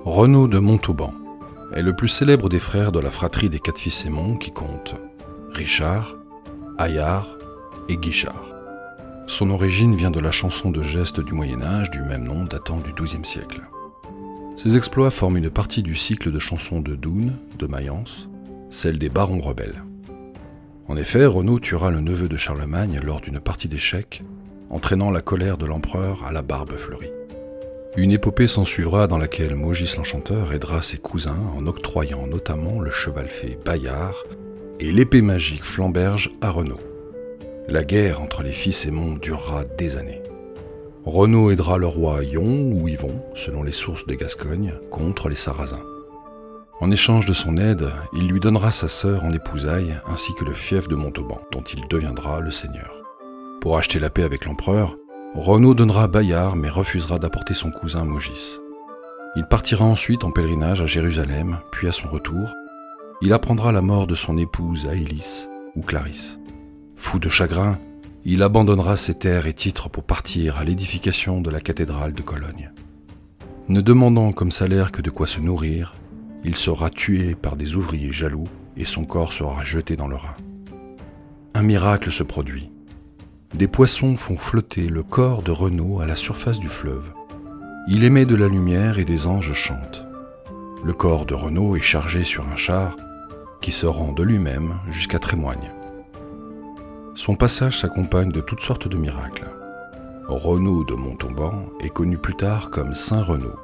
Renaud de Montauban est le plus célèbre des frères de la fratrie des 4 fils Aymon qui compte Richard, Hayard et Guichard. Son origine vient de la chanson de geste du Moyen-Âge du même nom datant du XIIe siècle. Ses exploits forment une partie du cycle de chansons de Doune, de Mayence, celle des barons rebelles. En effet, Renaud tuera le neveu de Charlemagne lors d'une partie d'échecs, entraînant la colère de l'empereur à la barbe fleurie. Une épopée s'ensuivra dans laquelle Maugis l'Enchanteur aidera ses cousins en octroyant notamment le cheval fée Bayard et l'épée magique Flamberge à Renaud. La guerre entre les fils Aymon durera des années. Renaud aidera le roi Yon ou Yvon, selon les sources de Gascogne, contre les Sarrasins. En échange de son aide, il lui donnera sa sœur en épousailles ainsi que le fief de Montauban, dont il deviendra le seigneur. Pour acheter la paix avec l'empereur, Renaud donnera Bayard mais refusera d'apporter son cousin Maugis. Il partira ensuite en pèlerinage à Jérusalem, puis à son retour, il apprendra la mort de son épouse Aélis ou Clarisse. Fou de chagrin, il abandonnera ses terres et titres pour partir à l'édification de la cathédrale de Cologne. Ne demandant comme salaire que de quoi se nourrir, il sera tué par des ouvriers jaloux et son corps sera jeté dans le Rhin. Un miracle se produit. Des poissons font flotter le corps de Renaud à la surface du fleuve. Il émet de la lumière et des anges chantent. Le corps de Renaud est chargé sur un char qui se rend de lui-même jusqu'à Trémoigne. Son passage s'accompagne de toutes sortes de miracles. Renaud de Montauban est connu plus tard comme Saint Renaud.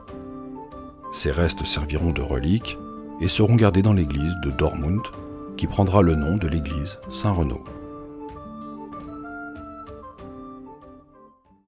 Ses restes serviront de reliques et seront gardés dans l'église de Dortmund, qui prendra le nom de l'église Saint-Renaud.